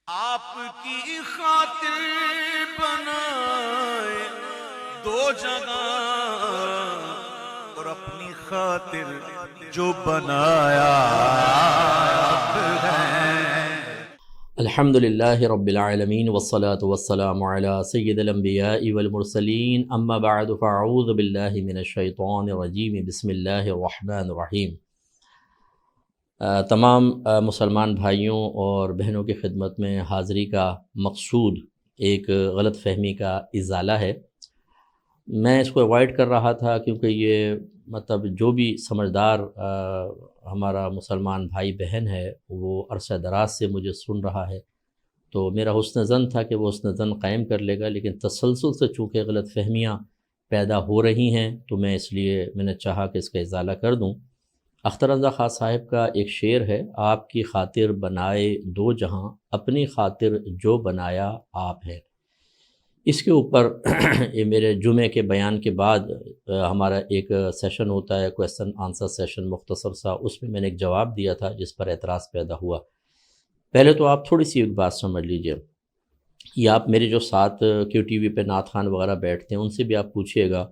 آپ کی خاطر بنائے دو جگہ اور اپنی خاطر جو بنایا آپ ہے۔ الحمد للہ رب العالمین والصلاة والسلام علی سید الانبیاء والمرسلین اما بعد فاعوذ باللہ من الشیطان الرجیم بسم اللہ الرحمن الرحیم۔ تمام مسلمان بھائیوں اور بہنوں کی خدمت میں حاضری کا مقصود ایک غلط فہمی کا ازالہ ہے۔ میں اس کو اوائڈ کر رہا تھا کیونکہ یہ جو بھی سمجھدار ہمارا مسلمان بھائی بہن ہے وہ عرصہ دراز سے مجھے سن رہا ہے، تو میرا حسن ظن تھا کہ وہ حسن ظن قائم کر لے گا، لیکن تسلسل سے چونکہ غلط فہمیاں پیدا ہو رہی ہیں تو میں نے چاہا کہ اس کا ازالہ کر دوں۔ اختر رضا خان صاحب کا ایک شعر ہے، آپ کی خاطر بنائے دو جہاں، اپنی خاطر جو بنایا آپ ہے۔ اس کے اوپر یہ میرے جمعے کے بیان کے بعد ہمارا ایک سیشن ہوتا ہے، کویسچن آنسر سیشن مختصر سا، اس میں نے ایک جواب دیا تھا جس پر اعتراض پیدا ہوا۔ پہلے تو آپ تھوڑی سی ایک بات سمجھ لیجئے، یا آپ میرے جو ساتھ کیو ٹی وی پہ نعت خوان وغیرہ بیٹھتے ہیں ان سے بھی آپ پوچھیے گا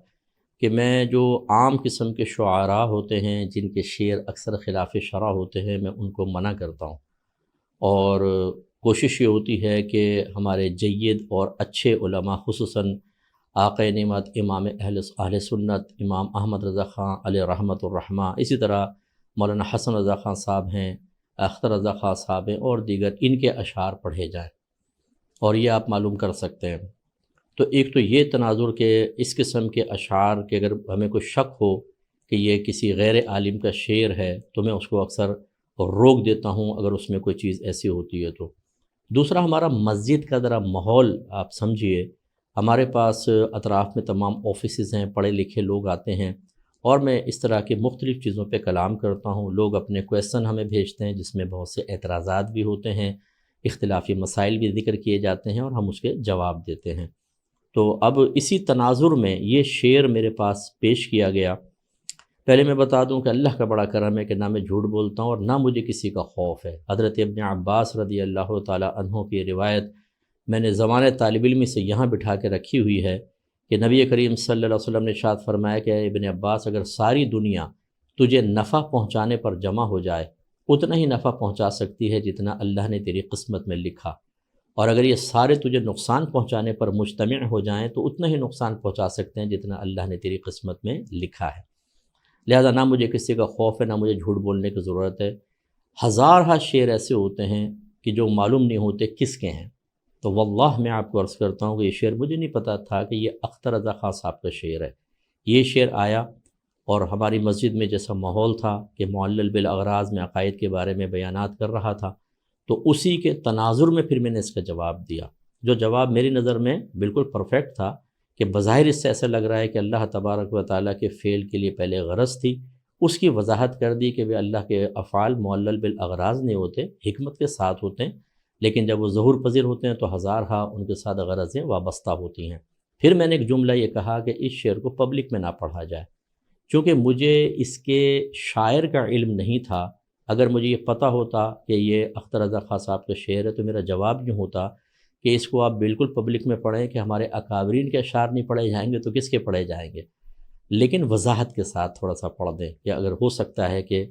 کہ میں جو عام قسم کے شعراء ہوتے ہیں جن کے شعر اکثر خلاف شرع ہوتے ہیں میں ان کو منع کرتا ہوں، اور کوشش یہ ہوتی ہے کہ ہمارے جید اور اچھے علماء خصوصاً آقا نعمت امام اہل سنت امام احمد رضا خان علیہ رحمۃ الرحمہ، اسی طرح مولانا حسن رضا خان صاحب ہیں، اختر رضا خان صاحب ہیں، اور دیگر ان کے اشعار پڑھے جائیں، اور یہ آپ معلوم کر سکتے ہیں۔ تو ایک تو یہ تناظر کہ اس قسم کے اشعار کے اگر ہمیں کوئی شک ہو کہ یہ کسی غیر عالم کا شعر ہے تو میں اس کو اکثر روک دیتا ہوں اگر اس میں کوئی چیز ایسی ہوتی ہے تو۔ دوسرا، ہمارا مسجد کا ذرا ماحول آپ سمجھیے، ہمارے پاس اطراف میں تمام آفیسز ہیں، پڑھے لکھے لوگ آتے ہیں، اور میں اس طرح کی مختلف چیزوں پہ کلام کرتا ہوں، لوگ اپنے کویسچن ہمیں بھیجتے ہیں جس میں بہت سے اعتراضات بھی ہوتے ہیں، اختلافی مسائل بھی ذکر کیے جاتے ہیں اور ہم اس کے جواب دیتے ہیں۔ تو اب اسی تناظر میں یہ شعر میرے پاس پیش کیا گیا۔ پہلے میں بتا دوں کہ اللہ کا بڑا کرم ہے کہ نہ میں جھوٹ بولتا ہوں اور نہ مجھے کسی کا خوف ہے۔ حضرت ابن عباس رضی اللہ تعالی عنہ کی روایت میں نے زمانہ طالب علمی سے یہاں بٹھا کے رکھی ہوئی ہے کہ نبی کریم صلی اللہ علیہ وسلم نے ارشاد فرمایا کہ اے ابن عباس، اگر ساری دنیا تجھے نفع پہنچانے پر جمع ہو جائے اتنا ہی نفع پہنچا سکتی ہے جتنا اللہ نے تیری قسمت میں لکھا، اور اگر یہ سارے تجھے نقصان پہنچانے پر مجتمع ہو جائیں تو اتنا ہی نقصان پہنچا سکتے ہیں جتنا اللہ نے تیری قسمت میں لکھا ہے۔ لہذا نہ مجھے کسی کا خوف ہے، نہ مجھے جھوٹ بولنے کی ضرورت ہے۔ ہزارہ شعر ایسے ہوتے ہیں کہ جو معلوم نہیں ہوتے کس کے ہیں، تو واللہ میں آپ کو عرض کرتا ہوں کہ یہ شعر مجھے نہیں پتا تھا کہ یہ اختر رضا خان صاحب کا شعر ہے۔ یہ شعر آیا اور ہماری مسجد میں جیسا ماحول تھا کہ معلل بالاغراض میں عقائد کے بارے میں بیانات کر رہا تھا، تو اسی کے تناظر میں پھر میں نے اس کا جواب دیا، جو جواب میری نظر میں بالکل پرفیکٹ تھا کہ بظاہر اس سے ایسا لگ رہا ہے کہ اللہ تبارک و تعالیٰ کے فعل کے لیے پہلے غرض تھی، اس کی وضاحت کر دی کہ وہ اللہ کے افعال معلل بالاغراض نہیں ہوتے، حکمت کے ساتھ ہوتے ہیں، لیکن جب وہ ظہور پذیر ہوتے ہیں تو ہزارہا ان کے ساتھ غرضیں وابستہ ہوتی ہیں۔ پھر میں نے ایک جملہ یہ کہا کہ اس شعر کو پبلک میں نہ پڑھا جائے، چونکہ مجھے اس کے شاعر کا علم نہیں تھا۔ اگر مجھے یہ پتہ ہوتا کہ یہ اختر رضا خان صاحب کا شعر ہے تو میرا جواب یوں ہوتا کہ اس کو آپ بالکل پبلک میں پڑھیں، کہ ہمارے اکابرین کے اشعار نہیں پڑھے جائیں گے تو کس کے پڑھے جائیں گے، لیکن وضاحت کے ساتھ تھوڑا سا پڑھ دیں، کہ اگر ہو سکتا ہے کہ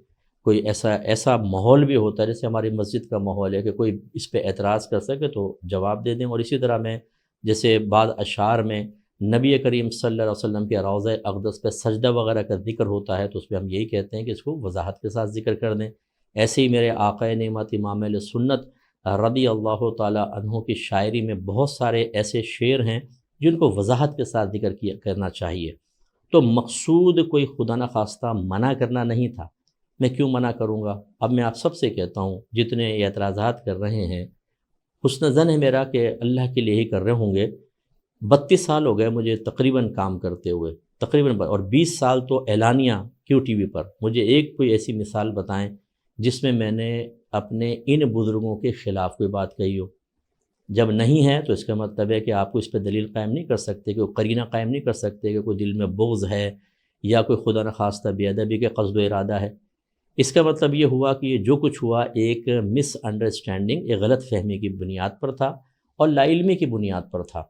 کوئی ایسا ماحول بھی ہوتا ہے جیسے ہماری مسجد کا ماحول ہے کہ کوئی اس پہ اعتراض کر سکے تو جواب دے دیں۔ اور اسی طرح میں جیسے بعض اشعار میں نبی کریم صلی اللہ علیہ وسلم کے روضہ اقدس پہ سجدہ وغیرہ کا ذکر ہوتا ہے تو اس پہ ہم یہی کہتے ہیں کہ اس کو وضاحت کے ساتھ ذکر کر دیں۔ ایسے ہی میرے آقا نعمت امام اہل سنت رضی اللہ تعالی عنہ کی شاعری میں بہت سارے ایسے شعر ہیں جن کو وضاحت کے ساتھ ذکر کرنا چاہیے۔ تو مقصود کوئی خدا نخواستہ منع کرنا نہیں تھا، میں کیوں منع کروں گا؟ اب میں آپ سب سے کہتا ہوں جتنے اعتراضات کر رہے ہیں، حسن ظن ہے میرا کہ اللہ کے لیے ہی کر رہے ہوں گے۔ 32 سال ہو گئے مجھے تقریباً کام کرتے ہوئے، تقریباً، اور 20 سال تو اعلانیہ کیو ٹی وی پر۔ مجھے ایک کوئی ایسی مثال بتائیں جس میں نے اپنے ان بزرگوں کے خلاف کوئی بات کہی ہو۔ جب نہیں ہے تو اس کا مطلب ہے کہ آپ کو اس پہ دلیل قائم نہیں کر سکتے، کہ قرینہ قائم نہیں کر سکتے کہ کوئی دل میں بغض ہے یا کوئی خدا نخواستہ بے ادبی کے قصد و ارادہ ہے۔ اس کا مطلب یہ ہوا کہ یہ جو کچھ ہوا ایک مس انڈرسٹینڈنگ، ایک غلط فہمی کی بنیاد پر تھا اور لا علمی کی بنیاد پر تھا۔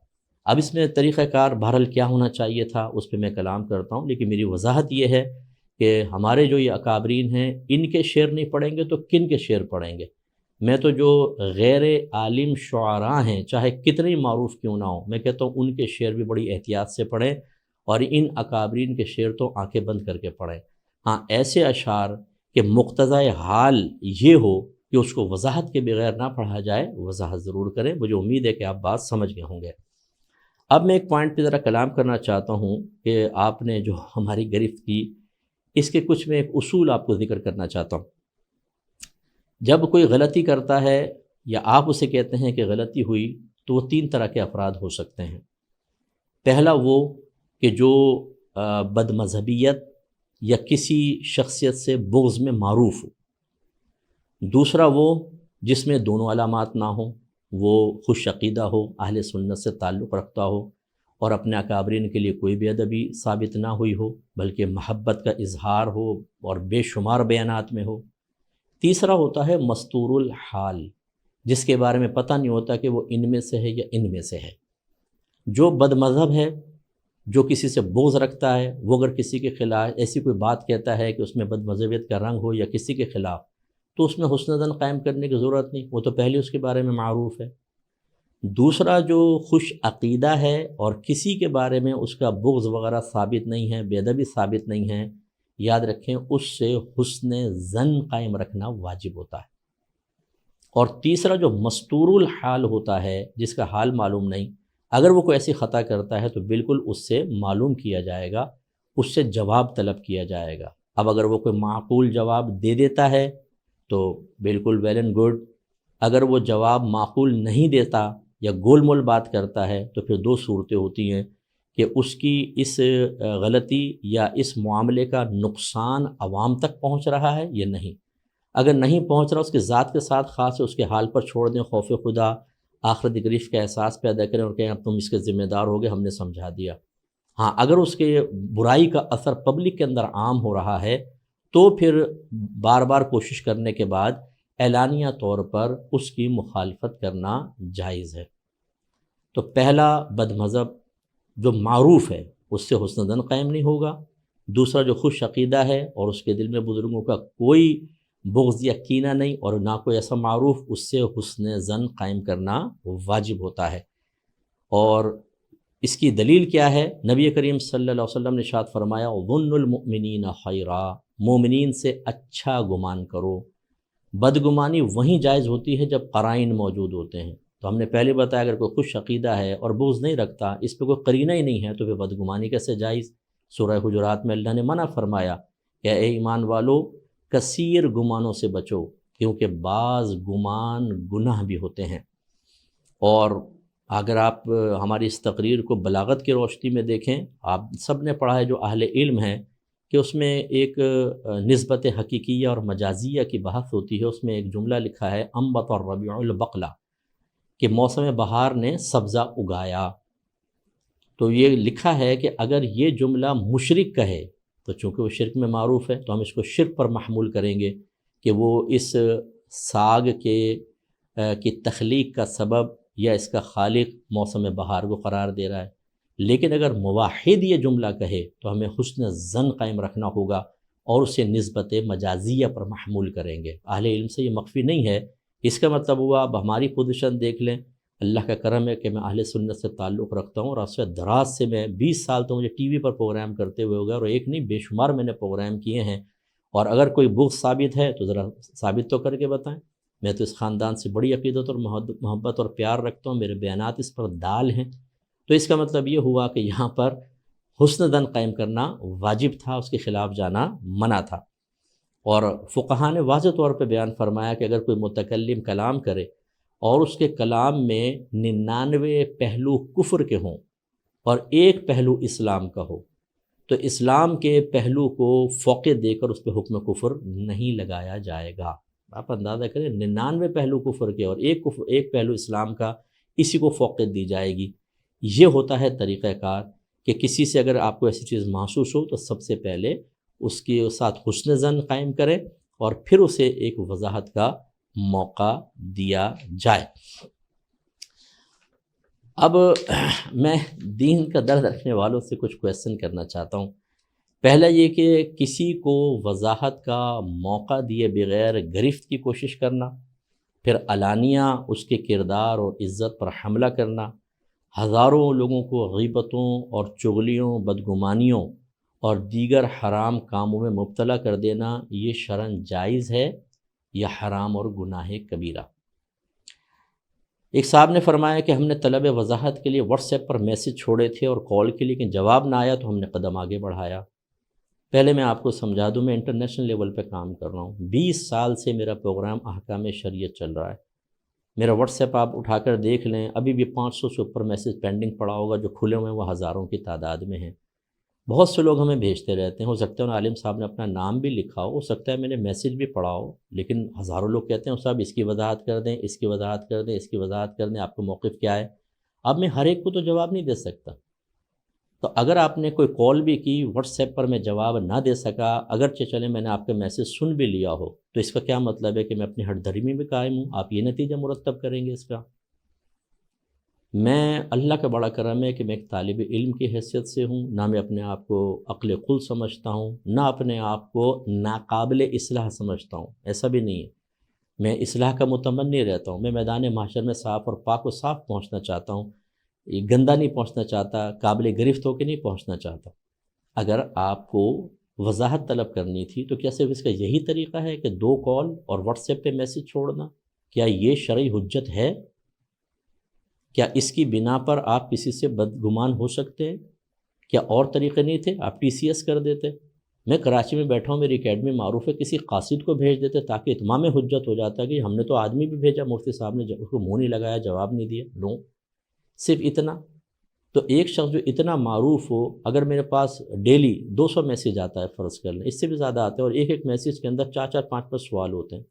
اب اس میں طریقہ کار بہرحال کیا ہونا چاہیے تھا اس پہ میں کلام کرتا ہوں، لیکن میری وضاحت یہ ہے کہ ہمارے جو یہ اکابرین ہیں ان کے شعر نہیں پڑھیں گے تو کن کے شعر پڑھیں گے؟ میں تو جو غیر عالم شعراء ہیں چاہے کتنے ہی معروف کیوں نہ ہوں، میں کہتا ہوں ان کے شعر بھی بڑی احتیاط سے پڑھیں اور ان اکابرین کے شعر تو آنکھیں بند کر کے پڑھیں۔ ہاں ایسے اشعار کہ مقتضۂ حال یہ ہو کہ اس کو وضاحت کے بغیر نہ پڑھا جائے، وضاحت ضرور کریں۔ مجھے امید ہے کہ آپ بات سمجھ گئے ہوں گے۔ اب میں ایک پوائنٹ پہ ذرا کلام کرنا چاہتا ہوں کہ آپ نے جو ہماری گرفت کی اس کے کچھ میں ایک اصول آپ کو ذکر کرنا چاہتا ہوں۔ جب کوئی غلطی کرتا ہے یا آپ اسے کہتے ہیں کہ غلطی ہوئی تو وہ تین طرح کے افراد ہو سکتے ہیں۔ پہلا وہ کہ جو بد مذہبیت یا کسی شخصیت سے بغض میں معروف ہو۔ دوسرا وہ جس میں دونوں علامات نہ ہوں، وہ خوش عقیدہ ہو، اہل سنت سے تعلق رکھتا ہو اور اپنے اکابرین کے لیے کوئی بے ادبی ثابت نہ ہوئی ہو بلکہ محبت کا اظہار ہو اور بے شمار بیانات میں ہو۔ تیسرا ہوتا ہے مستور الحال، جس کے بارے میں پتہ نہیں ہوتا کہ وہ ان میں سے ہے یا ان میں سے ہے۔ جو بد مذہب ہے، جو کسی سے بغض رکھتا ہے، وہ اگر کسی کے خلاف ایسی کوئی بات کہتا ہے کہ اس میں بد مذہبیت کا رنگ ہو یا کسی کے خلاف، تو اس میں حسن ظن قائم کرنے کی ضرورت نہیں، وہ تو پہلے اس کے بارے میں معروف ہے۔ دوسرا جو خوش عقیدہ ہے اور کسی کے بارے میں اس کا بغض وغیرہ ثابت نہیں ہے، بے ادبی ثابت نہیں ہے، یاد رکھیں اس سے حسن ظن قائم رکھنا واجب ہوتا ہے۔ اور تیسرا جو مستور الحال ہوتا ہے، جس کا حال معلوم نہیں، اگر وہ کوئی ایسی خطا کرتا ہے تو بالکل اس سے معلوم کیا جائے گا، اس سے جواب طلب کیا جائے گا۔ اب اگر وہ کوئی معقول جواب دے دیتا ہے تو بالکل ویل اینڈ گڈ، اگر وہ جواب معقول نہیں دیتا یا گول مول بات کرتا ہے تو پھر دو صورتیں ہوتی ہیں کہ اس کی اس غلطی یا اس معاملے کا نقصان عوام تک پہنچ رہا ہے یا نہیں۔ اگر نہیں پہنچ رہا، اس کے ذات کے ساتھ خاص ہے، اس کے حال پر چھوڑ دیں، خوف خدا، آخرت گریف کا احساس پیدا کریں اور کہیں اب تم اس کے ذمہ دار ہو گئے، ہم نے سمجھا دیا۔ ہاں اگر اس کے برائی کا اثر پبلک کے اندر عام ہو رہا ہے تو پھر بار بار کوشش کرنے کے بعد اعلانیہ طور پر اس کی مخالفت کرنا جائز ہے۔ تو پہلا بد مذہب جو معروف ہے اس سے حسن ظن قائم نہیں ہوگا۔ دوسرا جو خوش عقیدہ ہے اور اس کے دل میں بزرگوں کا کوئی بغض یا کینہ نہیں اور نہ کوئی ایسا معروف، اس سے حسن ظن قائم کرنا واجب ہوتا ہے۔ اور اس کی دلیل کیا ہے؟ نبی کریم صلی اللہ علیہ وسلم نے ارشاد فرمایا ظن المؤمنین خیرا، مومنین سے اچھا گمان کرو۔ بدگمانی وہیں جائز ہوتی ہے جب قرائن موجود ہوتے ہیں۔ تو ہم نے پہلے بتایا اگر کوئی خوش عقیدہ ہے اور بغض نہیں رکھتا، اس پہ کوئی قرینہ ہی نہیں ہے، تو پھر بدگمانی کیسے جائز؟ سورہ حجرات میں اللہ نے منع فرمایا کہ اے ایمان والو کثیر گمانوں سے بچو، کیونکہ بعض گمان گناہ بھی ہوتے ہیں۔ اور اگر آپ ہماری اس تقریر کو بلاغت کی روشنی میں دیکھیں، آپ سب نے پڑھا ہے جو اہل علم ہیں، کہ اس میں ایک نسبت حقیقیہ اور مجازیہ کی بحث ہوتی ہے۔ اس میں ایک جملہ لکھا ہے انبت الربیع البقلہ، کہ موسم بہار نے سبزہ اگایا۔ تو یہ لکھا ہے کہ اگر یہ جملہ مشرک کہے تو چونکہ وہ شرک میں معروف ہے تو ہم اس کو شرک پر محمول کریں گے کہ وہ اس ساگ کی تخلیق کا سبب یا اس کا خالق موسم بہار کو قرار دے رہا ہے۔ لیکن اگر موحد یہ جملہ کہے تو ہمیں حسن ظن قائم رکھنا ہوگا اور اسے نسبت مجازیہ پر محمول کریں گے۔ اہل علم سے یہ مخفی نہیں ہے۔ اس کا مطلب ہوا اب ہماری پوزیشن دیکھ لیں، اللہ کا کرم ہے کہ میں اہل سنت سے تعلق رکھتا ہوں اور عرصہ دراز سے میں 20 سال تو مجھے ٹی وی پر پروگرام کرتے ہوئے ہو گیا، اور ایک نہیں بے شمار میں نے پروگرام کیے ہیں۔ اور اگر کوئی بغض ثابت ہے تو ذرا ثابت تو کر کے بتائیں۔ میں تو اس خاندان سے بڑی عقیدت اور محبت اور پیار رکھتا ہوں، میرے بیانات اس پر دال ہیں۔ تو اس کا مطلب یہ ہوا کہ یہاں پر حسن ظن قائم کرنا واجب تھا، اس کے خلاف جانا منع تھا۔ اور فقہاء نے واضح طور پہ بیان فرمایا کہ اگر کوئی متکلم کلام کرے اور اس کے کلام میں 99 پہلو کفر کے ہوں اور ایک پہلو اسلام کا ہو تو اسلام کے پہلو کو فوقیت دے کر اس پہ حکم کفر نہیں لگایا جائے گا۔ آپ اندازہ کریں 99 پہلو کفر کے اور ایک پہلو اسلام کا، اسی کو فوقیت دی جائے گی۔ یہ ہوتا ہے طریقہ کار کہ کسی سے اگر آپ کو ایسی چیز محسوس ہو تو سب سے پہلے اس کے ساتھ حسن ظن قائم کریں اور پھر اسے ایک وضاحت کا موقع دیا جائے۔ اب میں دین کا درد رکھنے والوں سے کچھ کویسچن کرنا چاہتا ہوں۔ پہلا یہ کہ کسی کو وضاحت کا موقع دیے بغیر گرفت کی کوشش کرنا، پھر علانیہ اس کے کردار اور عزت پر حملہ کرنا، ہزاروں لوگوں کو غیبتوں اور چغلیوں، بدگمانیوں اور دیگر حرام کاموں میں مبتلا کر دینا، یہ شرعاً جائز ہے یا حرام اور گناہ کبیرہ؟ ایک صاحب نے فرمایا کہ ہم نے طلب وضاحت کے لیے واٹس ایپ پر میسج چھوڑے تھے اور کال کے لیے، لیکن جواب نہ آیا تو ہم نے قدم آگے بڑھایا۔ پہلے میں آپ کو سمجھا دوں، میں انٹرنیشنل لیول پہ کام کر رہا ہوں، 20 سال سے میرا پروگرام احکام شریعت چل رہا ہے۔ میرا واٹس ایپ آپ اٹھا کر دیکھ لیں، ابھی بھی 500 سے اوپر میسج پینڈنگ پڑا ہوگا، جو کھلے ہوئے ہیں وہ ہزاروں کی تعداد میں ہیں۔ بہت سے لوگ ہمیں بھیجتے رہتے ہیں، ہو سکتا ہے ان عالم صاحب نے اپنا نام بھی لکھا ہو سکتا ہے میں نے میسج بھی پڑھا ہو، لیکن ہزاروں لوگ کہتے ہیں صاحب اس کی وضاحت کر دیں، اس کی وضاحت کر دیں، اس کی وضاحت کر دیں، آپ کا موقف کیا ہے؟ اب میں ہر ایک کو تو جواب نہیں دے سکتا، تو اگر آپ نے کوئی کال بھی کی، واٹس ایپ پر میں جواب نہ دے سکا، اگرچہ چلیں میں نے آپ کا میسج سن بھی لیا ہو، تو اس کا کیا مطلب ہے کہ میں اپنی ہٹ دھرمی میں قائم ہوں؟ آپ یہ نتیجہ مرتب کریں گے اس کا؟ میں اللہ کا بڑا کرم ہے کہ میں ایک طالب علم کی حیثیت سے ہوں، نہ میں اپنے آپ کو عقل خل سمجھتا ہوں، نہ اپنے آپ کو ناقابل اصلاح سمجھتا ہوں، ایسا بھی نہیں ہے۔ میں اصلاح کا متمنی رہتا ہوں، میں میدان محشر میں صاف اور پاک و صاف پہنچنا چاہتا ہوں، یہ گندہ نہیں پہنچنا چاہتا، قابل گرفت ہو کے نہیں پہنچنا چاہتا۔ اگر آپ کو وضاحت طلب کرنی تھی تو کیا صرف اس کا یہی طریقہ ہے کہ 2 کال اور واٹس ایپ پہ میسج چھوڑنا؟ کیا یہ شرعی حجت ہے؟ کیا اس کی بنا پر آپ کسی سے بدگمان ہو سکتے ہیں؟ کیا اور طریقے نہیں تھے؟ آپ TCS کر دیتے۔ میں کراچی میں بیٹھا ہوں، میری اکیڈمی معروف ہے، کسی قاصد کو بھیج دیتے تاکہ اتمام حجت ہو جاتا کہ ہم نے تو آدمی بھی بھیجا، مفتی صاحب نے اس کو منہ نہیں لگایا، جواب نہیں دیا، نو، صرف اتنا۔ تو ایک شخص جو اتنا معروف ہو، اگر میرے پاس ڈیلی 200 میسج آتا ہے فرض کر لیں، اس سے بھی زیادہ آتے ہیں، اور ایک میسج کے اندر 4 5 سوال ہوتے ہیں،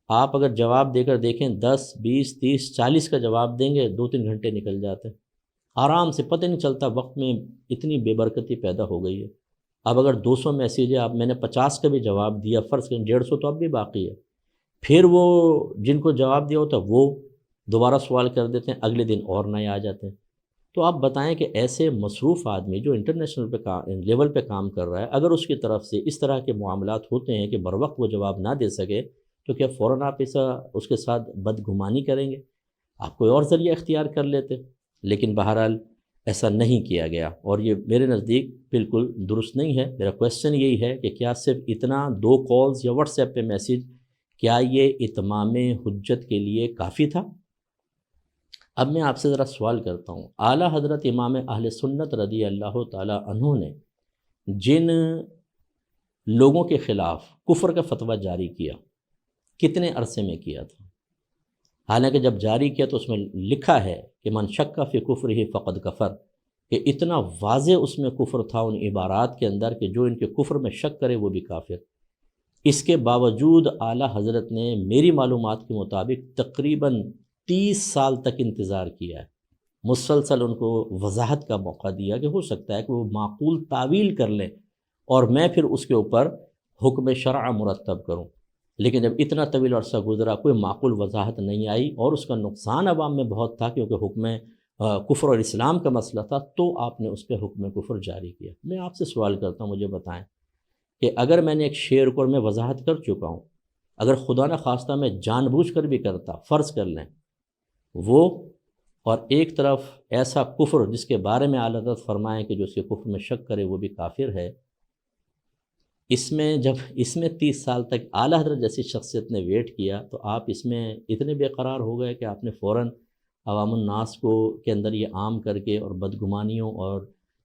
آپ اگر جواب دے کر دیکھیں 10 20 30 40 کا جواب دیں گے، 2-3 گھنٹے نکل جاتے ہیں آرام سے، پتہ نہیں چلتا، وقت میں اتنی بے برکتی پیدا ہو گئی ہے۔ اب اگر 200 میسیج ہے، اب میں نے 50 کا بھی جواب دیا، فرض کریں 150 تو اب بھی باقی ہے، پھر وہ جن کو جواب دیا ہوتا ہے وہ دوبارہ سوال کر دیتے ہیں، اگلے دن اور نئے آ جاتے ہیں۔ تو آپ بتائیں کہ ایسے مصروف آدمی جو انٹرنیشنل لیول پہ کام کر رہا ہے، اگر اس کی طرف سے اس طرح کے معاملات ہوتے ہیں کہ بر وقت وہ جواب نہ دے سکے، تو کیا فوراً آپ اس کے ساتھ بدگمانی کریں گے؟ آپ کوئی اور ذریعہ اختیار کر لیتے، لیکن بہرحال ایسا نہیں کیا گیا، اور یہ میرے نزدیک بالکل درست نہیں ہے۔ میرا کویسچن یہی ہے کہ کیا صرف اتنا 2 کالز یا واٹس ایپ پہ میسیج، کیا یہ اتمام حجت کے لیے کافی تھا؟ اب میں آپ سے ذرا سوال کرتا ہوں، اعلیٰ حضرت امام اہل سنت رضی اللہ تعالی عنہ نے جن لوگوں کے خلاف کفر کا فتویٰ جاری کیا، کتنے عرصے میں کیا تھا؟ حالانکہ جب جاری کیا تو اس میں لکھا ہے کہ من شک فی کفرہ فقد کفر، کہ اتنا واضح اس میں کفر تھا ان عبارات کے اندر کہ جو ان کے کفر میں شک کرے وہ بھی کافر۔ اس کے باوجود اعلیٰ حضرت نے میری معلومات کے مطابق تقریباً 30 سال تک انتظار کیا ہے، مسلسل ان کو وضاحت کا موقع دیا کہ ہو سکتا ہے کہ وہ معقول تعویل کر لیں اور میں پھر اس کے اوپر حکم شرع مرتب کروں، لیکن جب اتنا طویل عرصہ گزرا کوئی معقول وضاحت نہیں آئی، اور اس کا نقصان عوام میں بہت تھا کیونکہ حکم کفر اور اسلام کا مسئلہ تھا، تو آپ نے اس پہ حکم کفر جاری کیا۔ میں آپ سے سوال کرتا ہوں، مجھے بتائیں کہ اگر میں نے ایک شعر کو میں وضاحت کر چکا ہوں، اگر خدا نہ خواستہ میں جان بوجھ کر بھی کرتا، فرض کر لیں وہ، اور ایک طرف ایسا کفر جس کے بارے میں اعلیٰ حضرت فرمائیں کہ جو اس کے کفر میں شک کرے وہ بھی کافر ہے، اس میں 30 سال تک اعلیٰ حضرت جیسی شخصیت نے ویٹ کیا، تو آپ اس میں اتنے بے قرار ہو گئے کہ آپ نے فوراً عوام الناس کے اندر یہ عام کر کے اور بدگمانیوں اور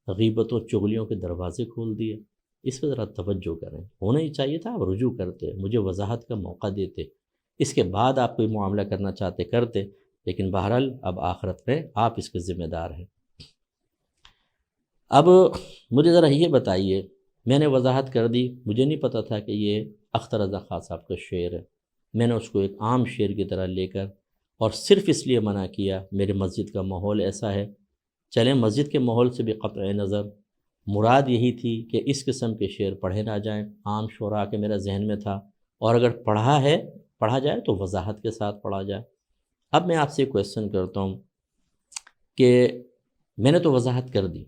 غیبتوں چغلیوں کے دروازے کھول دیے۔ اس پہ ذرا توجہ کریں، ہونا ہی چاہیے تھا، آپ رجوع کرتے، مجھے وضاحت کا موقع دیتے، اس کے بعد آپ کوئی معاملہ کرنا چاہتے کرتے، لیکن بہرحال اب آخرت میں آپ اس کے ذمہ دار ہیں۔ اب مجھے ذرا یہ بتائیے، میں نے وضاحت کر دی، مجھے نہیں پتہ تھا کہ یہ اختر رضا خان صاحب کا شعر ہے، میں نے اس کو ایک عام شعر کی طرح لے کر اور صرف اس لیے منع کیا میرے مسجد کا ماحول ایسا ہے۔ چلیں مسجد کے ماحول سے بھی قطع نظر، مراد یہی تھی کہ اس قسم کے شعر پڑھے نہ جائیں، عام شعراء کے میرا ذہن میں تھا، اور اگر پڑھا جائے تو وضاحت کے ساتھ پڑھا جائے۔ اب میں آپ سے کویسچن کرتا ہوں کہ میں نے تو وضاحت کر دی،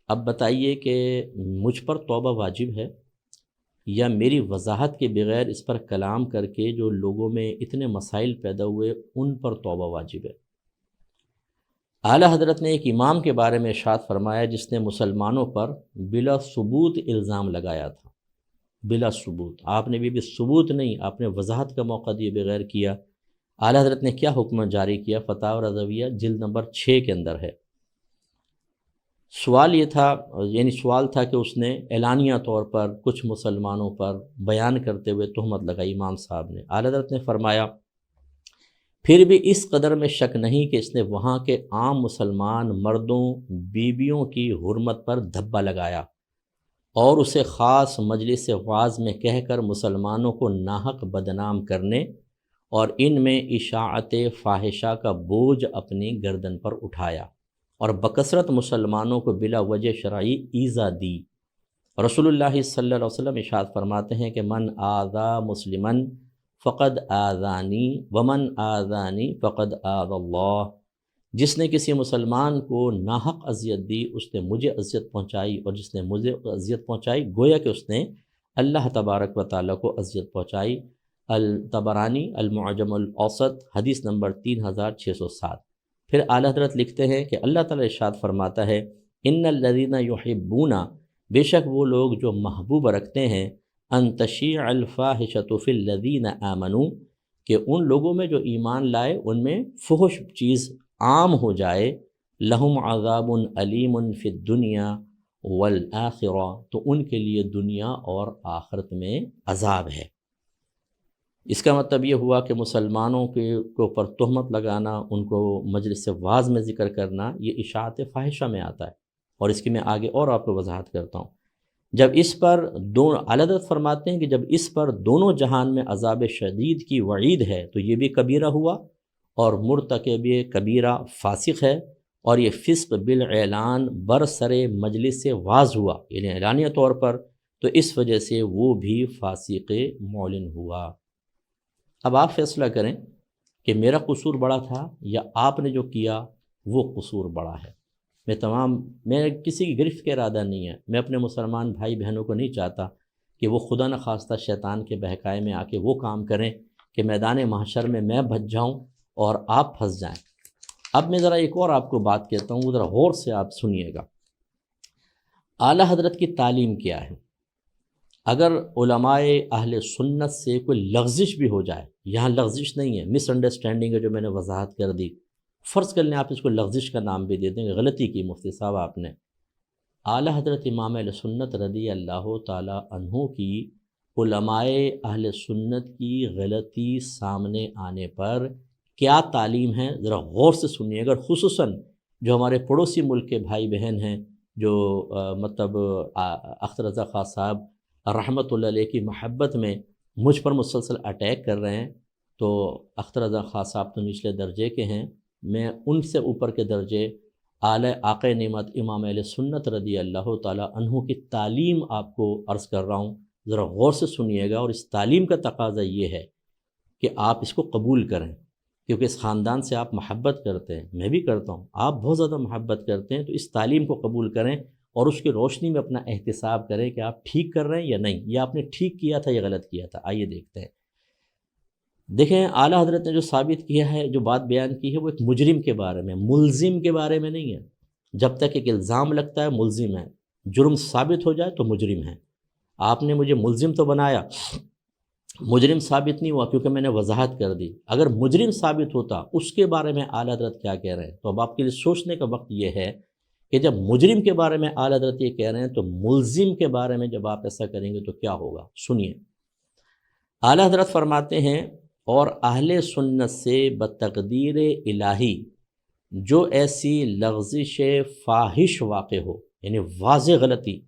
اب بتائیے کہ مجھ پر توبہ واجب ہے یا میری وضاحت کے بغیر اس پر کلام کر کے جو لوگوں میں اتنے مسائل پیدا ہوئے ان پر توبہ واجب ہے؟ اعلیٰ حضرت نے ایک امام کے بارے میں ارشاد فرمایا جس نے مسلمانوں پر بلا ثبوت الزام لگایا تھا، بلا ثبوت، آپ نے بھی ثبوت نہیں، آپ نے وضاحت کا موقع دیے بغیر کیا۔ اعلیٰ حضرت نے کیا حکم جاری کیا؟ فتاوی رضویہ جلد نمبر 6 کے اندر ہے۔ سوال یہ تھا، سوال تھا کہ اس نے اعلانیہ طور پر کچھ مسلمانوں پر بیان کرتے ہوئے تہمت لگائی امام صاحب نے۔ اعلیٰ حضرت نے فرمایا پھر بھی اس قدر میں شک نہیں کہ اس نے وہاں کے عام مسلمان مردوں بیویوں کی حرمت پر دھبا لگایا اور اسے خاص مجلس وعظ میں کہہ کر مسلمانوں کو ناحق بدنام کرنے اور ان میں اشاعت فاحشہ کا بوجھ اپنی گردن پر اٹھایا اور بکثرت مسلمانوں کو بلا وجہ شرعی ایذا دی۔ رسول اللہ صلی اللہ علیہ وسلم ارشاد فرماتے ہیں کہ من آذا مسلمن فقد آذانی ومن آذانی فقد آذى اللہ، جس نے کسی مسلمان کو ناحق اذیت دی اس نے مجھے اذیت پہنچائی، اور جس نے مجھے اذیت پہنچائی گویا کہ اس نے اللہ تبارک و تعالیٰ کو اذیت پہنچائی۔ الطبرانی المعجم الاوسط حدیث نمبر 3607۔ پھر اعلیٰ حضرت لکھتے ہیں کہ اللہ تعالیٰ ارشاد فرماتا ہے ان الذین یحبون، بے شک وہ لوگ جو محبوب رکھتے ہیں، ان تشیع الفاحشۃ فی الذین آمنوا، کہ ان لوگوں میں جو ایمان لائے ان میں فحش چیز عام ہو جائے، لہم عذاب علیم فی الدنیا والآخرہ، تو ان کے لیے دنیا اور آخرت میں عذاب ہے۔ اس کا مطلب یہ ہوا کہ مسلمانوں کے اوپر تہمت لگانا، ان کو مجلس وعظ میں ذکر کرنا، یہ اشاعت فاحشہ میں آتا ہے، اور اس کی میں آگے اور آپ کو وضاحت کرتا ہوں۔ جب اس پر اعلیٰ حضرت فرماتے ہیں کہ جب اس پر دونوں جہان میں عذاب شدید کی وعید ہے تو یہ بھی کبیرہ ہوا، اور مرتکب کبیرہ فاسق ہے، اور یہ فسق بالاعلان برسر مجلس وعظ ہوا، یعنی اعلانیہ طور پر، تو اس وجہ سے وہ بھی فاسق معلن ہوا۔ اب آپ فیصلہ کریں کہ میرا قصور بڑا تھا یا آپ نے جو کیا وہ قصور بڑا ہے۔ میں کسی کی گرفت کا ارادہ نہیں ہے، میں اپنے مسلمان بھائی بہنوں کو نہیں چاہتا کہ وہ خدا نخواستہ شیطان کے بہکائے میں آ کے وہ کام کریں کہ میدان محشر میں بچ جاؤں اور آپ پھنس جائیں۔ اب میں ذرا ایک اور آپ کو بات کہتا ہوں، ذرا غور سے آپ سنیے گا۔ اعلیٰ حضرت کی تعلیم کیا ہے؟ اگر علماء اہل سنت سے کوئی لغزش بھی ہو جائے، یہاں لغزش نہیں ہے، مس انڈرسٹینڈنگ ہے جو میں نے وضاحت کر دی، فرض کر لیں آپ اس کو لغزش کا نام بھی دے دیں گے، غلطی کی مفتی صاحب آپ نے، اعلیٰ حضرت امام اہل سنت رضی اللہ تعالی عنہ کی علماء اہل سنت کی غلطی سامنے آنے پر کیا تعلیم ہے، ذرا غور سے سنیے گا۔ خصوصاً جو ہمارے پڑوسی ملک کے بھائی بہن ہیں جو اختر رضا خان صاحب رحمۃ اللہ علیہ کی محبت میں مجھ پر مسلسل اٹیک کر رہے ہیں، تو اختر رضا خان صاحب تو نچلے درجے کے ہیں، میں ان سے اوپر کے درجے اعلی آقا نعمت امام اہل سنت رضی اللہ تعالی عنہ کی تعلیم آپ کو عرض کر رہا ہوں، ذرا غور سے سنیے گا۔ اور اس تعلیم کا تقاضا یہ ہے کہ آپ اس کو قبول کریں، کیونکہ اس خاندان سے آپ محبت کرتے ہیں، میں بھی کرتا ہوں، آپ بہت زیادہ محبت کرتے ہیں، تو اس تعلیم کو قبول کریں اور اس کی روشنی میں اپنا احتساب کریں کہ آپ ٹھیک کر رہے ہیں یا نہیں، یا آپ نے ٹھیک کیا تھا یا غلط کیا تھا۔ آئیے دیکھتے ہیں۔ دیکھیں اعلیٰ حضرت نے جو ثابت کیا ہے، جو بات بیان کی ہے، وہ ایک مجرم کے بارے میں، ملزم کے بارے میں نہیں ہے۔ جب تک ایک الزام لگتا ہے ملزم ہے، جرم ثابت ہو جائے تو مجرم ہے۔ آپ نے مجھے ملزم تو بنایا، مجرم ثابت نہیں ہوا، کیونکہ میں نے وضاحت کر دی۔ اگر مجرم ثابت ہوتا، اس کے بارے میں اعلیٰ حضرت کیا کہہ رہے ہیں، تو اب آپ کے لیے سوچنے کا وقت یہ ہے کہ جب مجرم کے بارے میں اعلیٰ حضرت یہ کہہ رہے ہیں تو ملزم کے بارے میں جب آپ ایسا کریں گے تو کیا ہوگا، سنیے۔ اعلیٰ حضرت فرماتے ہیں اور اہل سنت سے بتقدیر الہی جو ایسی لغزش فاحش واقع ہو، یعنی واضح غلطی،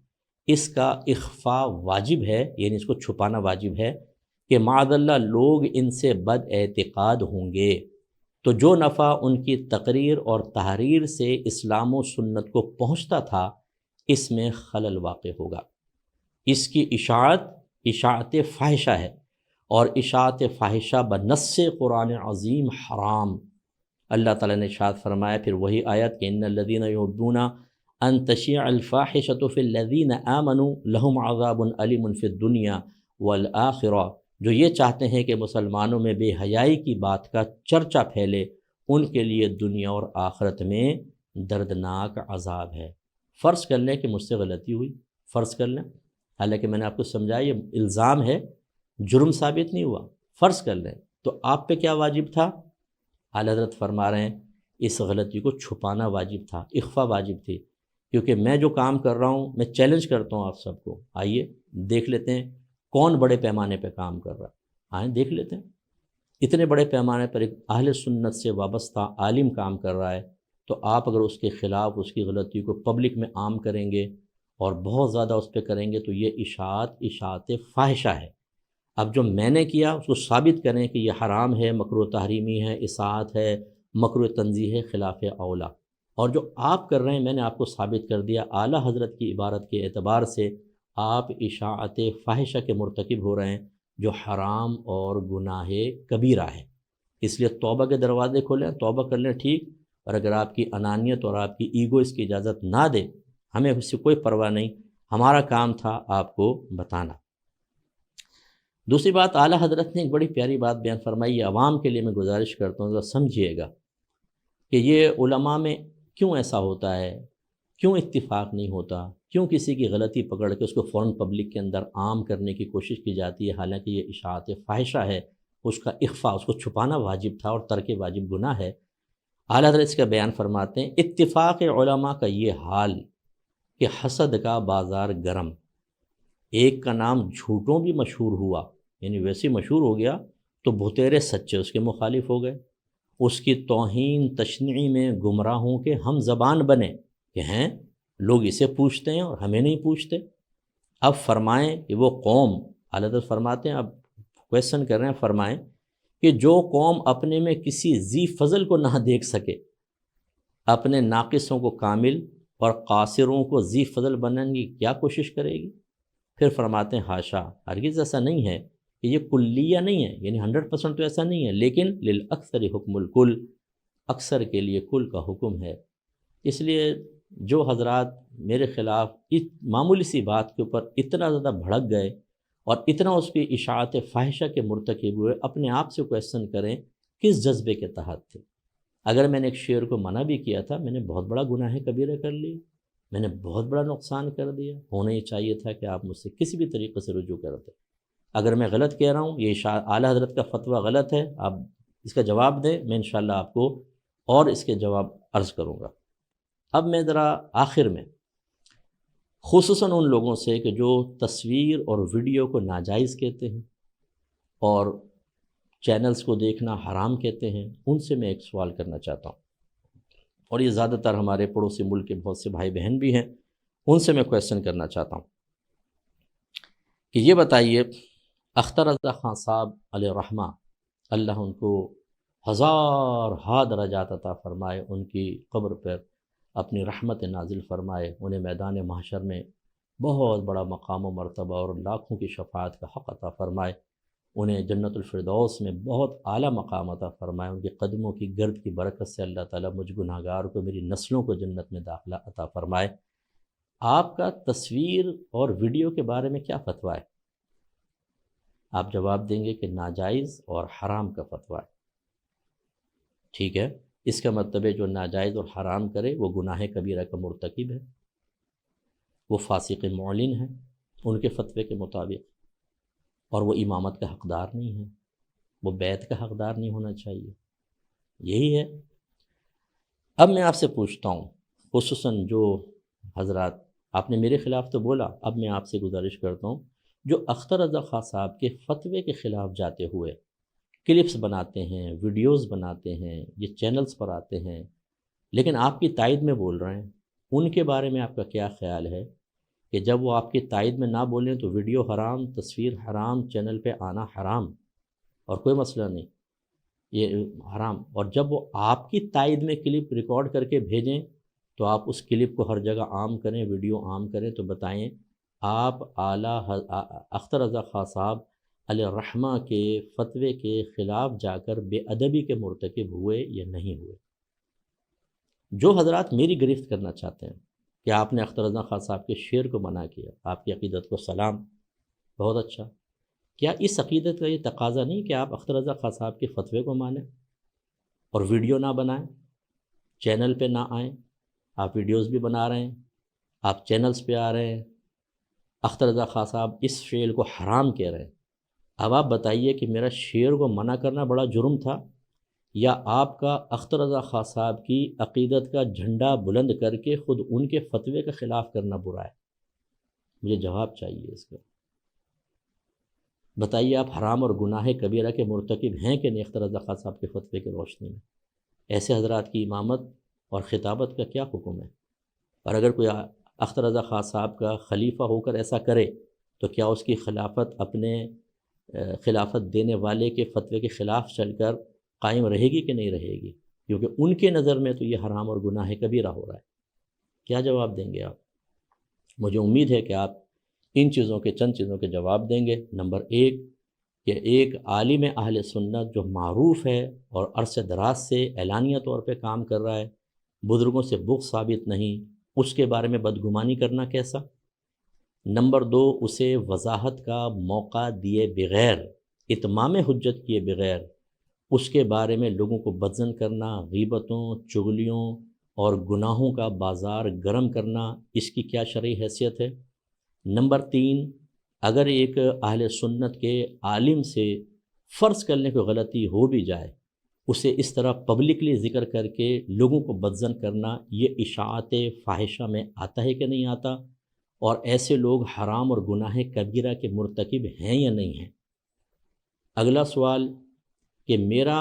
اس کا اخفاء واجب ہے، یعنی اس کو چھپانا واجب ہے کہ معاذ اللہ لوگ ان سے بد اعتقاد ہوں گے، تو جو نفع ان کی تقریر اور تحریر سے اسلام و سنت کو پہنچتا تھا، اس میں خلل واقع ہوگا۔ اس کی اشاعت اشاعت فاحشہ ہے، اور اشاعت فاحشہ بنص قرآن عظیم حرام۔ اللہ تعالیٰ نے ارشاد فرمایا پھر وہی آیت کہ ان الذین یحبون ان تشیع الفاحشۃ فی الذین آمنوا لہم عذاب علیم فی الدنیا والآخرہ، جو یہ چاہتے ہیں کہ مسلمانوں میں بے حیائی کی بات کا چرچا پھیلے، ان کے لیے دنیا اور آخرت میں دردناک عذاب ہے۔ فرض کر لیں کہ مجھ سے غلطی ہوئی، فرض کر لیں، حالانکہ میں نے آپ کو سمجھایا یہ الزام ہے، جرم ثابت نہیں ہوا، فرض کر لیں، تو آپ پہ کیا واجب تھا؟ اعلیٰ حضرت فرما رہے ہیں اس غلطی کو چھپانا واجب تھا، اخفا واجب تھی، کیونکہ میں جو کام کر رہا ہوں، میں چیلنج کرتا ہوں آپ سب کو، آئیے دیکھ لیتے ہیں کون بڑے پیمانے پہ کام کر رہا ہے، آئیں دیکھ لیتے ہیں۔ اتنے بڑے پیمانے پر ایک اہل سنت سے وابستہ عالم کام کر رہا ہے، تو آپ اگر اس کے خلاف اس کی غلطی کو پبلک میں عام کریں گے اور بہت زیادہ اس پہ کریں گے تو یہ اشاعت فاحشہ ہے۔ اب جو میں نے کیا اس کو ثابت کریں کہ یہ حرام ہے، مکروہ تحریمی ہے، اصاعت ہے، مکروہ تنزیہ ہے، خلاف اولا، اور جو آپ کر رہے ہیں میں نے آپ کو ثابت کر دیا، اعلیٰ حضرت کی عبارت کے اعتبار سے آپ اشاعت فاحشہ کے مرتکب ہو رہے ہیں، جو حرام اور گناہ کبیرہ ہے۔ اس لیے توبہ کے دروازے کھولیں، توبہ کر لیں ٹھیک، اور اگر آپ کی انانیت اور آپ کی ایگو اس کی اجازت نہ دے، ہمیں اس سے کوئی پرواہ نہیں، ہمارا کام تھا آپ کو بتانا۔ دوسری بات، اعلیٰ حضرت نے ایک بڑی پیاری بات بیان فرمائی، یہ عوام کے لیے میں گزارش کرتا ہوں ذرا سمجھیے گا کہ یہ علماء میں کیوں ایسا ہوتا ہے، کیوں اتفاق نہیں ہوتا، کیوں کسی کی غلطی پکڑ کے اس کو فوراً پبلک کے اندر عام کرنے کی کوشش کی جاتی ہے، حالانکہ یہ اشاعت فاحشہ ہے، اس کا اخفا، اس کو چھپانا واجب تھا اور ترک واجب گناہ ہے۔ اعلیٰ حضرت اس کا بیان فرماتے ہیں، اتفاق علماء کا یہ حال کہ حسد کا بازار گرم، ایک کا نام جھوٹوں بھی مشہور ہوا، یعنی ویسے مشہور ہو گیا تو بھتیرے سچے اس کے مخالف ہو گئے، اس کی توہین تشنیع میں گمراہوں کے ہم زبان بنے کہ ہیں لوگ اسے پوچھتے ہیں اور ہمیں نہیں پوچھتے۔ اب فرمائیں کہ وہ قوم، اعلیٰ حضرت فرماتے ہیں، اب کویسچن کر رہے ہیں، فرمائیں کہ جو قوم اپنے میں کسی ذی فضل کو نہ دیکھ سکے، اپنے ناقصوں کو کامل اور قاصروں کو ذی فضل بنانے کی کیا کوشش کرے گی؟ پھر فرماتے ہیں حاشا، ہرگز ایسا نہیں ہے کہ یہ کلیہ نہیں ہے، یعنی 100% تو ایسا نہیں ہے، لیکن للاکثر حکم الکل، اکثر کے لیے کل کا حکم ہے۔ اس لیے جو حضرات میرے خلاف اس معمولی سی بات کے اوپر اتنا زیادہ بھڑک گئے اور اتنا اس کی اشاعت فاحشہ کے مرتکب ہوئے، اپنے آپ سے کویسچن کریں کس جذبے کے تحت تھے۔ اگر میں نے ایک شعر کو منع بھی کیا تھا، میں نے بہت بڑا گناہ کبیرہ کر لیا، میں نے بہت بڑا نقصان کر دیا، ہونا ہی چاہیے تھا کہ آپ مجھ سے کسی بھی طریقے سے رجوع کرتے۔ اگر میں غلط کہہ رہا ہوں، یہ اعلیٰ حضرت کا فتویٰ غلط ہے، آپ اس کا جواب دیں، میں انشاءاللہ آپ کو اور اس کے جواب عرض کروں گا۔ اب میں ذرا آخر میں خصوصاً ان لوگوں سے کہ جو تصویر اور ویڈیو کو ناجائز کہتے ہیں اور چینلز کو دیکھنا حرام کہتے ہیں، ان سے میں ایک سوال کرنا چاہتا ہوں، اور یہ زیادہ تر ہمارے پڑوسی ملک کے بہت سے بھائی بہن بھی ہیں، ان سے میں کویسچن کرنا چاہتا ہوں کہ یہ بتائیے، اختر رضا خان صاحب علیہ الرحمہ، اللہ ان کو ہزار درجات عطا فرمائے، ان کی قبر پر اپنی رحمت نازل فرمائے، انہیں میدان محشر میں بہت بڑا مقام و مرتبہ اور لاکھوں کی شفاعت کا حق عطا فرمائے، انہیں جنت الفردوس میں بہت اعلیٰ مقام عطا فرمائے، ان کے قدموں کی گرد کی برکت سے اللہ تعالیٰ مجھ گناہگار کو، میری نسلوں کو جنت میں داخلہ عطا فرمائے۔ آپ کا تصویر اور ویڈیو کے بارے میں کیا فتویٰ ہے؟ آپ جواب دیں گے کہ ناجائز اور حرام کا فتویٰ ہے، ٹھیک ہے، اس کا مطلب ہے جو ناجائز اور حرام کرے وہ گناہ کبیرہ کا مرتکب ہے، وہ فاسق معلن ہے ان کے فتوے کے مطابق، اور وہ امامت کا حقدار نہیں ہے، وہ بیعت کا حقدار نہیں ہونا چاہیے، یہی ہے۔ اب میں آپ سے پوچھتا ہوں، خصوصاً جو حضرات، آپ نے میرے خلاف تو بولا، اب میں آپ سے گزارش کرتا ہوں، جو اختر رضا خان صاحب کے فتوے کے خلاف جاتے ہوئے کلپس بناتے ہیں، ویڈیوز بناتے ہیں، یہ چینلز پر آتے ہیں، لیکن آپ کی تائید میں بول رہے ہیں، ان کے بارے میں آپ کا کیا خیال ہے کہ جب وہ آپ کی تائید میں نہ بولیں تو ویڈیو حرام، تصویر حرام، چینل پہ آنا حرام اور کوئی مسئلہ نہیں، یہ حرام، اور جب وہ آپ کی تائید میں کلپ ریکارڈ کر کے بھیجیں تو آپ اس کلپ کو ہر جگہ عام کریں، ویڈیو عام کریں، تو بتائیں آپ اعلیٰ اختر رضا خان صاحب علیہ الرحمہ کے فتوے کے خلاف جا کر بے ادبی کے مرتکب ہوئے یا نہیں ہوئے؟ جو حضرات میری گرفت کرنا چاہتے ہیں کہ آپ نے اختر رضا خان صاحب کے شعر کو منع کیا، آپ کی عقیدت کو سلام، بہت اچھا، کیا اس عقیدت کا یہ تقاضا نہیں کہ آپ اختر رضا خان صاحب کے فتوے کو مانیں اور ویڈیو نہ بنائیں، چینل پہ نہ آئیں؟ آپ ویڈیوز بھی بنا رہے ہیں، آپ چینلز پہ آ رہے ہیں، اختر رضا خان صاحب اس فعل کو حرام کہہ رہے ہیں۔ اب آپ بتائیے کہ میرا شعر کو منع کرنا بڑا جرم تھا، یا آپ کا اختر رضا خان صاحب کی عقیدت کا جھنڈا بلند کر کے خود ان کے فتوے کے خلاف کرنا برا ہے؟ مجھے جواب چاہیے اس کا۔ بتائیے آپ حرام اور گناہ کبیرہ کے مرتکب ہیں کہ نہیں اختر رضا خان صاحب کے فتوے کی روشنی میں؟ ایسے حضرات کی امامت اور خطابت کا کیا حکم ہے؟ اور اگر کوئی اختر رضا خان صاحب کا خلیفہ ہو کر ایسا کرے تو کیا اس کی خلافت اپنے خلافت دینے والے کے فتوے کے خلاف چل کر قائم رہے گی کہ نہیں رہے گی؟ کیونکہ ان کے نظر میں تو یہ حرام اور گناہ کبیرہ ہو رہا ہے۔ کیا جواب دیں گے آپ؟ مجھے امید ہے کہ آپ ان چیزوں کے چند چیزوں کے جواب دیں گے۔ نمبر ایک، کہ ایک عالم اہل سنت جو معروف ہے اور عرصہ دراز سے اعلانیہ طور پہ کام کر رہا ہے، بزرگوں سے بغض ثابت نہیں، اس کے بارے میں بدگمانی کرنا کیسا؟ نمبر دو، اسے وضاحت کا موقع دیے بغیر، اتمام حجت کیے بغیر اس کے بارے میں لوگوں کو بدظن کرنا، غیبتوں، چغلیوں اور گناہوں کا بازار گرم کرنا، اس کی کیا شرعی حیثیت ہے؟ نمبر تین، اگر ایک اہل سنت کے عالم سے فرض کرنے کو غلطی ہو بھی جائے، اسے اس طرح پبلکلی ذکر کر کے لوگوں کو بدظن کرنا، یہ اشاعت فاحشہ میں آتا ہے کہ نہیں آتا؟ اور ایسے لوگ حرام اور گناہ کبیرہ کے مرتکب ہیں یا نہیں ہیں؟ اگلا سوال، کہ میرا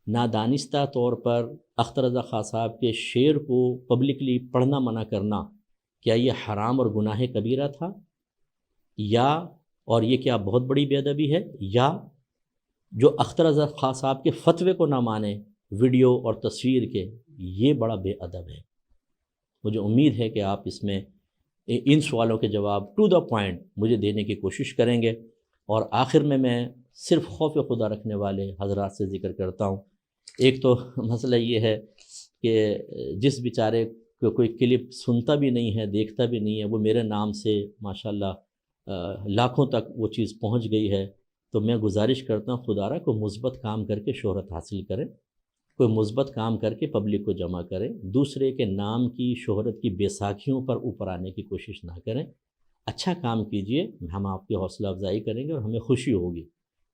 نادانستہ طور پر اختر رضا خان صاحب کے شعر کو پبلکلی پڑھنا منع کرنا، کیا یہ حرام اور گناہ کبیرہ تھا؟ یا اور یہ کیا بہت بڑی بے ادبی ہے؟ یا جو اختر رضا خان صاحب کے فتوے کو نہ مانے ویڈیو اور تصویر کے، یہ بڑا بے ادب ہے؟ مجھے امید ہے کہ آپ اس میں ان سوالوں کے جواب ٹو دا پوائنٹ مجھے دینے کی کوشش کریں گے۔ اور آخر میں صرف خوف خدا رکھنے والے حضرات سے ذکر کرتا ہوں۔ ایک تو مسئلہ یہ ہے کہ جس بیچارے کو کوئی کلپ سنتا بھی نہیں ہے، دیکھتا بھی نہیں ہے، وہ میرے نام سے ماشاءاللہ لاکھوں تک وہ چیز پہنچ گئی ہے، تو میں گزارش کرتا ہوں خدا را کوئی مثبت کام کر کے شہرت حاصل کرے، کوئی مثبت کام کر کے پبلک کو جمع کرے، دوسرے کے نام کی شہرت کی بیساکھیوں پر اوپر آنے کی کوشش نہ کریں، اچھا کام کیجئے، ہم آپ کی حوصلہ افزائی کریں گے اور ہمیں خوشی ہوگی۔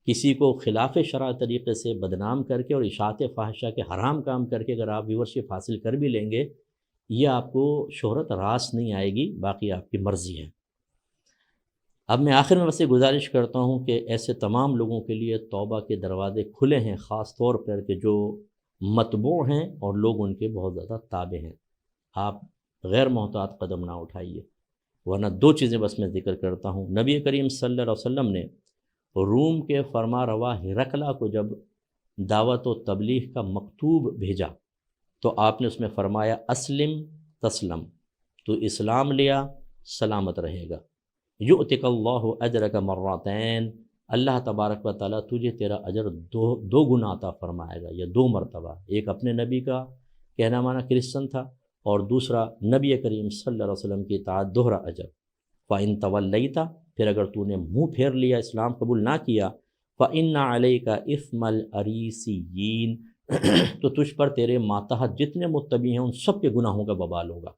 کسی کو خلاف شرع طریقے سے بدنام کر کے اور اشاعت فاحشہ کے حرام کام کر کے اگر آپ ویورشپ حاصل کر بھی لیں گے، یہ آپ کو شہرت راس نہیں آئے گی، باقی آپ کی مرضی ہے۔ اب میں آخر میں بس یہ گزارش کرتا ہوں کہ ایسے تمام لوگوں کے لیے توبہ کے دروازے کھلے ہیں، خاص طور پر کہ جو متبوع ہیں اور لوگ ان کے بہت زیادہ تابع ہیں۔ آپ غیر محتاط قدم نہ اٹھائیے، ورنہ دو چیزیں بس میں ذکر کرتا ہوں۔ نبی کریم صلی اللہ علیہ وسلم نے روم کے فرما روا ہرقلہ کو جب دعوت و تبلیغ کا مکتوب بھیجا تو آپ نے اس میں فرمایا اسلم تسلم، تو اسلام لیا سلامت رہے گا، یؤتک اللہ اجرک مرتین، اللہ تبارک و تعالیٰ تجھے تیرا اجر دو گنا عطا فرمائے گا، یا دو مرتبہ، ایک اپنے نبی کا کہنا مانا کرسچن تھا، اور دوسرا نبی کریم صلی اللہ علیہ وسلم کی اطاعت، دوہرا اجر۔ فَإِن تَوَلَّيْتَ، پھر اگر تو نے منہ پھیر لیا، اسلام قبول نہ کیا، فَإِنَّ عَلَيْكَ إِثْمَ الْأَرِيسِيِّينَ، تو تجھ پر تیرے ماتحت جتنے متبع ہیں ان سب کے گناہوں کا وبال ہوگا۔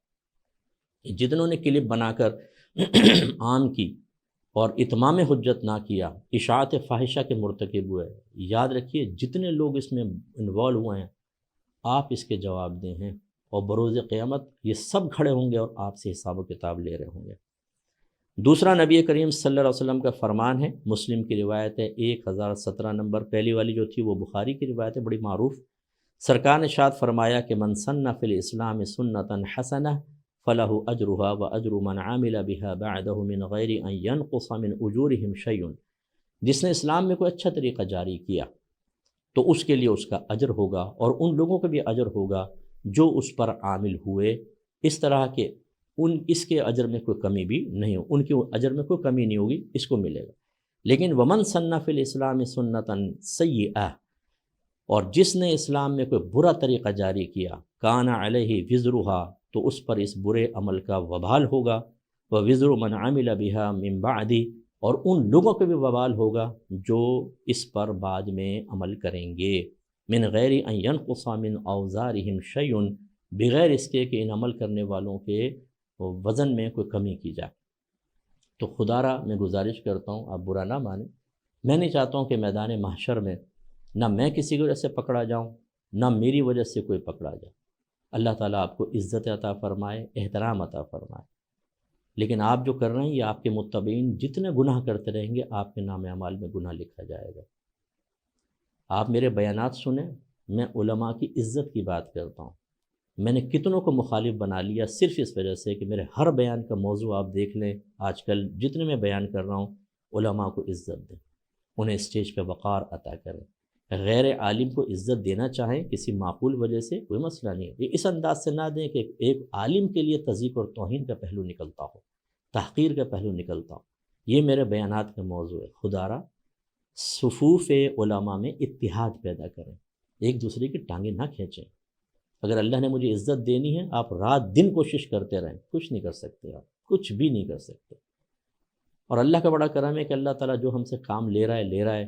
جتنوں نے کلپ بنا کر عام کی اور اتمام حجت نہ کیا، اشاعت فاحشہ کے مرتکب ہوئے، یاد رکھیے جتنے لوگ اس میں انوالو ہوئے ہیں، آپ اس کے جواب دیں ہیں، اور بروز قیامت یہ سب کھڑے ہوں گے اور آپ سے حساب و کتاب لے رہے ہوں گے۔ دوسرا نبی کریم صلی اللہ علیہ وسلم کا فرمان ہے، مسلم کی روایت ہے 1017 نمبر، پہلی والی جو تھی وہ بخاری کی روایت ہے، بڑی معروف۔ سرکار نے ارشاد فرمایا کہ من سن فی الاسلام سنتا حسنہ فلہ اجرھا واجر من عمل بها بعدہ من غیر ان ینقص من اجورہم شیء، جس نے اسلام میں کوئی اچھا طریقہ جاری کیا تو اس کے لیے اس کا اجر ہوگا، اور ان لوگوں کا بھی اجر ہوگا جو اس پر عامل ہوئے۔ اس طرح کے اس کے اجر میں کوئی کمی بھی نہیں ہو، ان کے اجر میں کوئی کمی نہیں ہوگی، اس کو ملے گا۔ لیکن ومن سن فی الاسلام سنتا سیئہ، اور جس نے اسلام میں کوئی برا طریقہ جاری کیا، کان علیہ وزرہا، تو اس پر اس برے عمل کا وبال ہوگا، ووزر من عمل بہا من بعدی، اور ان لوگوں پہ بھی وبال ہوگا جو اس پر بعد میں عمل کریں گے، من غیر ان ینقص من اوزارہم شیء، بغیر اس کے کہ ان عمل کرنے والوں کے وزن میں کوئی کمی کی جائے۔ تو خدا را میں گزارش کرتا ہوں، آپ برا نہ مانیں، میں نہیں چاہتا ہوں کہ میدان محشر میں نہ میں کسی کی وجہ سے پکڑا جاؤں، نہ میری وجہ سے کوئی پکڑا جائے۔ اللہ تعالیٰ آپ کو عزت عطا فرمائے، احترام عطا فرمائے، لیکن آپ جو کر رہے ہیں، یہ آپ کے متبعین جتنے گناہ کرتے رہیں گے، آپ کے نام اعمال میں گناہ لکھا جائے گا۔ آپ میرے بیانات سنیں، میں علماء کی عزت کی بات کرتا ہوں، میں نے کتنوں کو مخالف بنا لیا صرف اس وجہ سے کہ میرے ہر بیان کا موضوع آپ دیکھ لیں، آج کل جتنے میں بیان کر رہا ہوں، علماء کو عزت دیں، انہیں اسٹیج پہ وقار عطا کریں، غیر عالم کو عزت دینا چاہیں کسی معقول وجہ سے، کوئی مسئلہ نہیں ہے، یہ اس انداز سے نہ دیں کہ ایک عالم کے لیے تضییق اور توہین کا پہلو نکلتا ہو، تحقیر کا پہلو نکلتا ہو۔ یہ میرے بیانات کا موضوع ہے۔ خدا را صفوف علماء میں اتحاد پیدا کریں، ایک دوسرے کی ٹانگیں نہ کھینچیں۔ اگر اللہ نے مجھے عزت دینی ہے، آپ رات دن کوشش کرتے رہیں، کچھ نہیں کر سکتے، آپ کچھ بھی نہیں کر سکتے۔ اور اللہ کا بڑا کرم ہے کہ اللہ تعالیٰ جو ہم سے کام لے رہا ہے،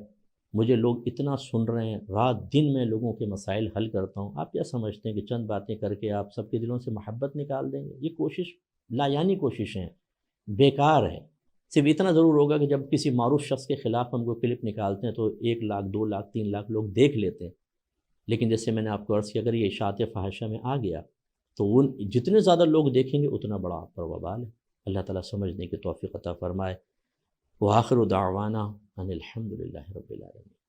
مجھے لوگ اتنا سن رہے ہیں، رات دن میں لوگوں کے مسائل حل کرتا ہوں۔ آپ کیا سمجھتے ہیں کہ چند باتیں کر کے آپ سب کے دلوں سے محبت نکال دیں گے؟ یہ کوشش لایانی کوششیں ہیں، بیکار ہیں۔ صرف اتنا ضرور ہوگا کہ جب کسی معروف شخص کے خلاف ہم کو کلپ نکالتے ہیں تو 1 لاکھ 2 لاکھ 3 لاکھ لوگ دیکھ لیتے ہیں، لیکن جیسے میں نے آپ کو عرض کیا، اگر یہ اشاعت فاحشہ میں آ گیا تو ان جتنے زیادہ لوگ دیکھیں گے اتنا بڑا آپ پر وبال ہے۔ اللہ تعالیٰ سمجھنے کی توفیق عطا فرمائے۔ وآخر دعوانا ان الحمد للہ رب العالمین۔